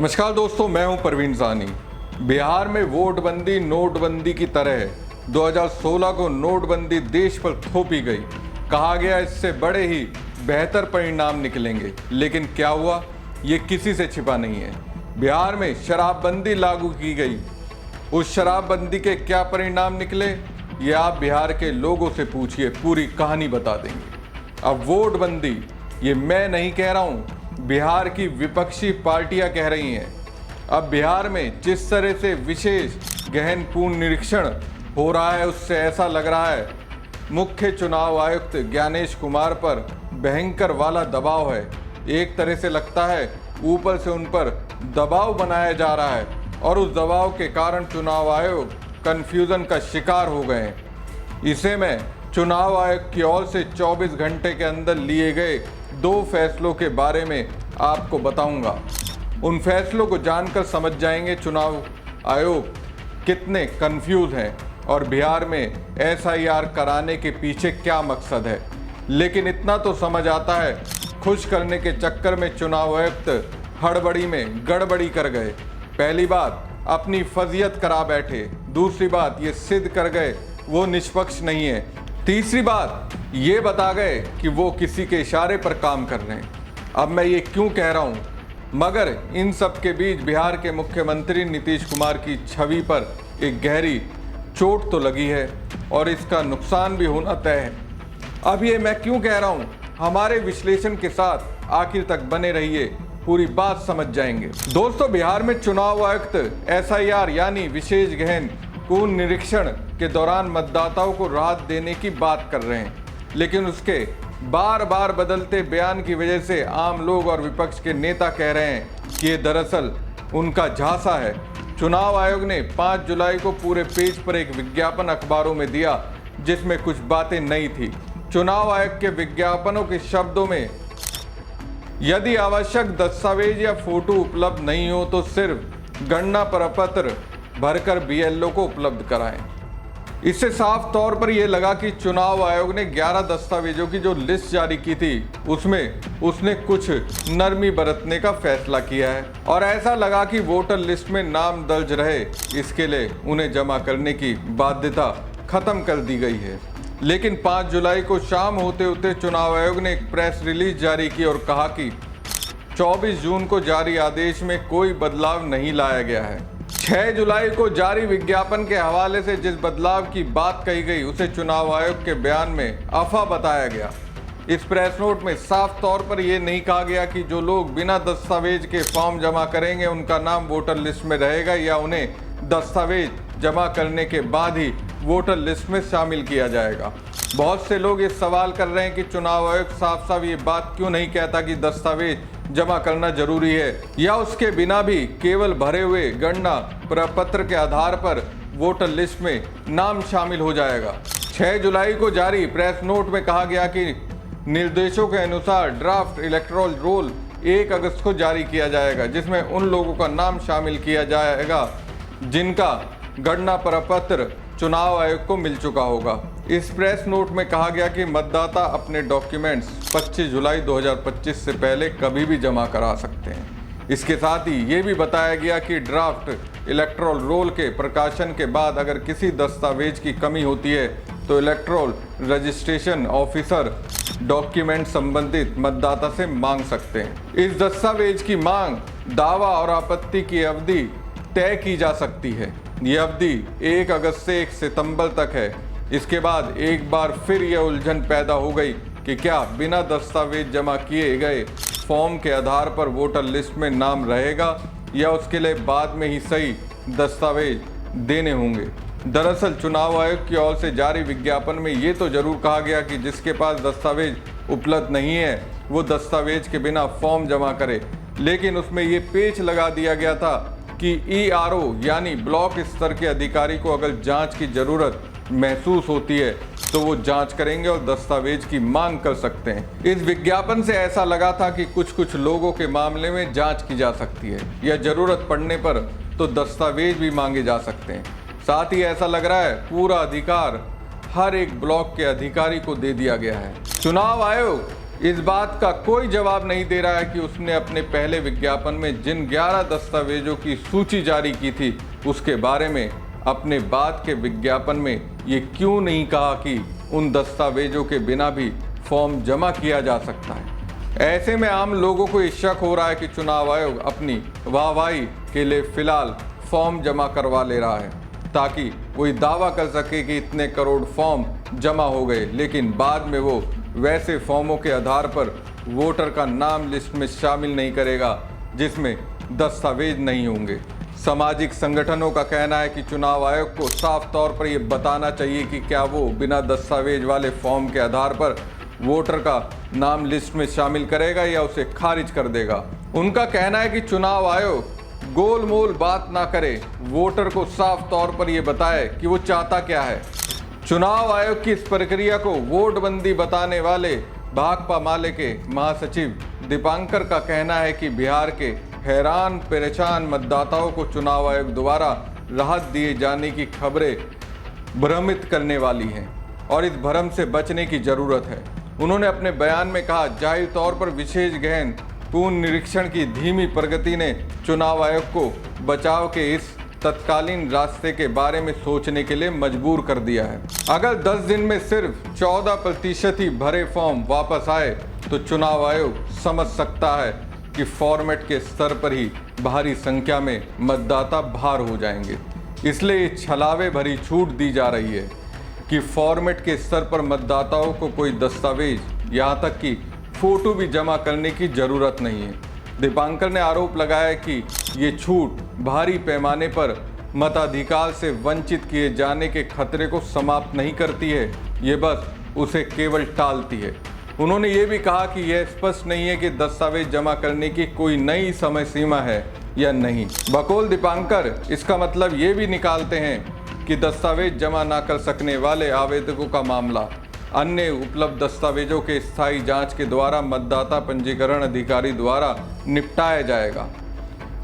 नमस्कार दोस्तों, मैं हूं परवीन सानी। बिहार में वोटबंदी नोटबंदी की तरह है। 2016 को नोटबंदी देश पर थोपी गई। कहा गया इससे बड़े ही बेहतर परिणाम निकलेंगे, लेकिन क्या हुआ ये किसी से छिपा नहीं है। बिहार में शराबबंदी लागू की गई। उस शराबबंदी के क्या परिणाम निकले ये आप बिहार के लोगों से पूछिए, पूरी कहानी बता देंगे। अब वोटबंदी ये मैं नहीं कह रहा हूँ, बिहार की विपक्षी पार्टियां कह रही हैं। अब बिहार में जिस तरह से विशेष गहन पूर्ण निरीक्षण हो रहा है, उससे ऐसा लग रहा है मुख्य चुनाव आयुक्त ज्ञानेश कुमार पर भयंकर वाला दबाव है। एक तरह से लगता है ऊपर से उन पर दबाव बनाया जा रहा है और उस दबाव के कारण चुनाव आयोग कंफ्यूजन का शिकार हो गए हैं। इसे मैं चुनाव आयोग की ओर से 24 घंटे के अंदर लिए गए 2 फैसलों के बारे में आपको बताऊंगा। उन फैसलों को जानकर समझ जाएंगे चुनाव आयोग कितने कंफ्यूज हैं और बिहार में SIR कराने के पीछे क्या मकसद है। लेकिन इतना तो समझ आता है, खुश करने के चक्कर में चुनाव आयुक्त हड़बड़ी में गड़बड़ी कर गए। पहली बात अपनी फजीयत करा बैठे, दूसरी बात ये सिद्ध कर गए वो निष्पक्ष नहीं है, तीसरी बात ये बता गए कि वो किसी के इशारे पर काम कर रहे हैं। अब मैं ये क्यों कह रहा हूँ, मगर इन सब के बीच बिहार के मुख्यमंत्री नीतीश कुमार की छवि पर एक गहरी चोट तो लगी है और इसका नुकसान भी होना तय है। अब ये मैं क्यों कह रहा हूँ, हमारे विश्लेषण के साथ आखिर तक बने रहिए, पूरी बात समझ जाएंगे। दोस्तों, बिहार में चुनाव आयुक्त SIR यानी विशेष गहन पूर्ण निरीक्षण के दौरान मतदाताओं को राहत देने की बात कर रहे हैं, लेकिन उसके बार बार बदलते बयान की वजह से आम लोग और विपक्ष के नेता कह रहे हैं कि ये दरअसल उनका झांसा है। चुनाव आयोग ने 5 जुलाई को पूरे पेज पर एक विज्ञापन अखबारों में दिया जिसमें कुछ बातें नई थी। चुनाव आयोग के विज्ञापनों के शब्दों में यदि आवश्यक दस्तावेज या फोटो उपलब्ध नहीं हो तो सिर्फ गणना प्रपत्र भरकर BLO को उपलब्ध कराएं। इससे साफ तौर पर यह लगा कि चुनाव आयोग ने 11 दस्तावेजों की जो लिस्ट जारी की थी उसमें उसने कुछ नरमी बरतने का फैसला किया है और ऐसा लगा कि वोटर लिस्ट में नाम दर्ज रहे, इसके लिए उन्हें जमा करने की बाध्यता खत्म कर दी गई है। लेकिन 5 जुलाई को शाम होते होते चुनाव आयोग ने एक प्रेस रिलीज जारी की और कहा कि 24 जून को जारी आदेश में कोई बदलाव नहीं लाया गया है। 6 जुलाई को जारी विज्ञापन के हवाले से जिस बदलाव की बात कही गई उसे चुनाव आयोग के बयान में अफवाह बताया गया। इस प्रेस नोट में साफ तौर पर यह नहीं कहा गया कि जो लोग बिना दस्तावेज के फॉर्म जमा करेंगे उनका नाम वोटर लिस्ट में रहेगा या उन्हें दस्तावेज जमा करने के बाद ही वोटर लिस्ट में शामिल किया जाएगा। बहुत से लोग ये सवाल कर रहे हैं कि चुनाव आयोग साफ साफ ये बात क्यों नहीं कहता कि दस्तावेज जमा करना जरूरी है या उसके बिना भी केवल भरे हुए गणना प्रपत्र के आधार पर वोटर लिस्ट में नाम शामिल हो जाएगा। 6 जुलाई को जारी प्रेस नोट में कहा गया कि निर्देशों के अनुसार ड्राफ्ट इलेक्टोरल रोल 1 अगस्त को जारी किया जाएगा, जिसमें उन लोगों का नाम शामिल किया जाएगा जिनका गणना प्रपत्र चुनाव आयोग को मिल चुका होगा। इस प्रेस नोट में कहा गया कि मतदाता अपने डॉक्यूमेंट्स 25 जुलाई 2025 से पहले कभी भी जमा करा सकते हैं। इसके साथ ही ये भी बताया गया कि ड्राफ्ट इलेक्टोरल रोल के प्रकाशन के बाद अगर किसी दस्तावेज की कमी होती है तो इलेक्टोरल रजिस्ट्रेशन ऑफिसर डॉक्यूमेंट संबंधित मतदाता से मांग सकते हैं। इस दस्तावेज की मांग, दावा और आपत्ति की अवधि तय की जा सकती है। ये अवधि 1 अगस्त से 1 सितंबर तक है। इसके बाद एक बार फिर यह उलझन पैदा हो गई कि क्या बिना दस्तावेज जमा किए गए फॉर्म के आधार पर वोटर लिस्ट में नाम रहेगा या उसके लिए बाद में ही सही दस्तावेज देने होंगे। दरअसल चुनाव आयोग की ओर से जारी विज्ञापन में ये तो जरूर कहा गया कि जिसके पास दस्तावेज उपलब्ध नहीं है वो दस्तावेज के बिना फॉर्म जमा करे, लेकिन उसमें ये पेच लगा दिया गया था कि ERO यानी ब्लॉक स्तर के अधिकारी को अगर जांच की जरूरत महसूस होती है तो वो जांच करेंगे और दस्तावेज की मांग कर सकते हैं। इस विज्ञापन से ऐसा लगा था कि कुछ लोगों के मामले में जांच की जा सकती है या जरूरत पड़ने पर तो दस्तावेज भी मांगे जा सकते हैं। साथ ही ऐसा लग रहा है पूरा अधिकार हर एक ब्लॉक के अधिकारी को दे दिया गया है। चुनाव आयोग इस बात का कोई जवाब नहीं दे रहा है कि उसने अपने पहले विज्ञापन में जिन 11 दस्तावेजों की सूची जारी की थी उसके बारे में अपने बाद के विज्ञापन में ये क्यों नहीं कहा कि उन दस्तावेजों के बिना भी फॉर्म जमा किया जा सकता है। ऐसे में आम लोगों को ये शक हो रहा है कि चुनाव आयोग अपनी वाहवाही के लिए फिलहाल फॉर्म जमा करवा ले रहा है ताकि वो ये दावा कर सके कि इतने करोड़ फॉर्म जमा हो गए, लेकिन बाद में वो वैसे फॉर्मों के आधार पर वोटर का नाम लिस्ट में शामिल नहीं करेगा जिसमें दस्तावेज नहीं होंगे। सामाजिक संगठनों का कहना है कि चुनाव आयोग को साफ तौर पर यह बताना चाहिए कि क्या वो बिना दस्तावेज वाले फॉर्म के आधार पर वोटर का नाम लिस्ट में शामिल करेगा या उसे खारिज कर देगा। उनका कहना है कि चुनाव आयोग गोलमोल बात ना करे, वोटर को साफ तौर पर यह बताए कि वो चाहता क्या है। चुनाव आयोग की इस प्रक्रिया को वोटबंदी बताने वाले भाकपा माले के महासचिव दीपांकर का कहना है कि बिहार के हैरान परेशान मतदाताओं को चुनाव आयोग द्वारा राहत दिए जाने की खबरें भ्रमित करने वाली हैं और इस भ्रम से बचने की जरूरत है। उन्होंने अपने बयान में कहा, जाहिर तौर पर विशेष गहन पूर्ण निरीक्षण की धीमी प्रगति ने चुनाव आयोग को बचाव के इस तत्कालीन रास्ते के बारे में सोचने के लिए मजबूर कर दिया है। अगर 10 दिन में सिर्फ 14% ही भरे फॉर्म वापस आए तो चुनाव आयोग समझ सकता है कि फॉर्मेट के स्तर पर ही भारी संख्या में मतदाता बाहर हो जाएंगे। इसलिए छलावे भरी छूट दी जा रही है कि फॉर्मेट के स्तर पर मतदाताओं को कोई दस्तावेज यहाँ तक कि फोटो भी जमा करने की जरूरत नहीं है। दीपांकर ने आरोप लगाया कि ये छूट भारी पैमाने पर मताधिकार से वंचित किए जाने के खतरे को समाप्त नहीं करती है, ये बस उसे केवल टालती है। उन्होंने ये भी कहा कि यह स्पष्ट नहीं है कि दस्तावेज जमा करने की कोई नई समय सीमा है या नहीं। बकौल दीपांकर इसका मतलब ये भी निकालते हैं कि दस्तावेज जमा ना कर सकने वाले आवेदकों का मामला अन्य उपलब्ध दस्तावेजों के स्थायी जांच के द्वारा मतदाता पंजीकरण अधिकारी द्वारा निपटाया जाएगा।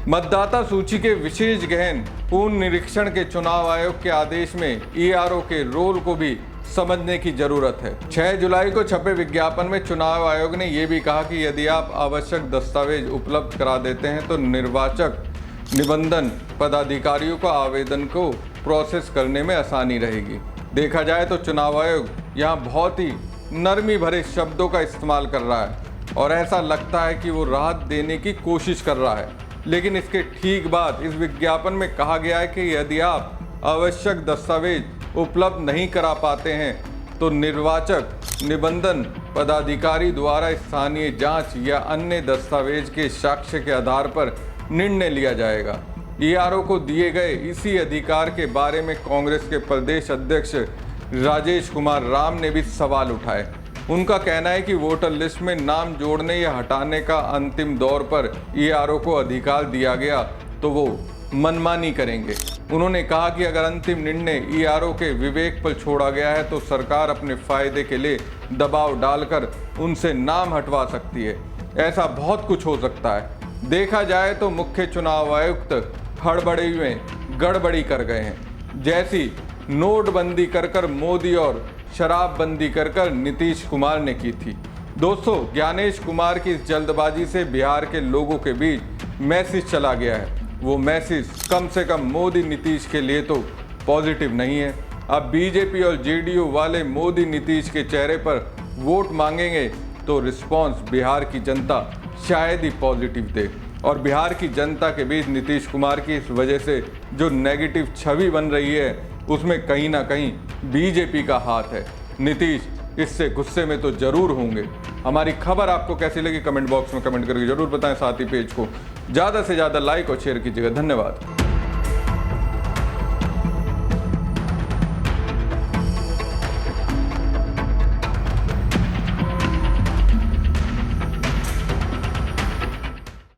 मतदाता सूची के विशेष गहन पूर्ण निरीक्षण के चुनाव आयोग के आदेश में ईआरओ के रोल को भी समझने की जरूरत है। 6 जुलाई को छपे विज्ञापन में चुनाव आयोग ने यह भी कहा कि यदि आप आवश्यक दस्तावेज उपलब्ध करा देते हैं तो निर्वाचक निबंधन पदाधिकारियों को आवेदन को प्रोसेस करने में आसानी रहेगी। देखा जाए तो चुनाव आयोग यहाँ बहुत ही नरमी भरे शब्दों का इस्तेमाल कर रहा है और ऐसा लगता है कि वो राहत देने की कोशिश कर रहा है, लेकिन इसके ठीक बाद इस विज्ञापन में कहा गया है कि यदि आप आवश्यक दस्तावेज उपलब्ध नहीं करा पाते हैं तो निर्वाचक निबंधन पदाधिकारी द्वारा स्थानीय जांच या अन्य दस्तावेज के साक्ष्य के आधार पर निर्णय लिया जाएगा। ईआरओ को दिए गए इसी अधिकार के बारे में कांग्रेस के प्रदेश अध्यक्ष राजेश कुमार राम ने भी सवाल उठाए। उनका कहना है कि वोटर लिस्ट में नाम जोड़ने या हटाने का अंतिम दौर पर ईआरओ को अधिकार दिया गया तो वो मनमानी करेंगे। उन्होंने कहा कि अगर अंतिम निर्णय ईआरओ के विवेक पर छोड़ा गया है तो सरकार अपने फायदे के लिए दबाव डालकर उनसे नाम हटवा सकती है। ऐसा बहुत कुछ हो सकता है। देखा जाए तो मुख्य चुनाव आयुक्त हड़बड़ी में गड़बड़ी कर गए हैं, जैसी नोटबंदी कर मोदी और शराबबंदी कर नीतीश कुमार ने की थी। दोस्तों, ज्ञानेश कुमार की इस जल्दबाजी से बिहार के लोगों के बीच मैसेज चला गया है। वो मैसेज कम से कम मोदी नीतीश के लिए तो पॉजिटिव नहीं है। अब बीजेपी और जेडीयू वाले मोदी नीतीश के चेहरे पर वोट मांगेंगे तो रिस्पॉन्स बिहार की जनता शायद ही पॉजिटिव दे और बिहार की जनता के बीच नीतीश कुमार की इस वजह से जो नेगेटिव छवि बन रही है उसमें कहीं ना कहीं बीजेपी का हाथ है। नीतीश इससे गुस्से में तो जरूर होंगे। हमारी खबर आपको कैसी लगी कमेंट बॉक्स में कमेंट करके जरूर बताएं। साथ ही पेज को ज़्यादा से ज़्यादा लाइक और शेयर कीजिएगा। धन्यवाद।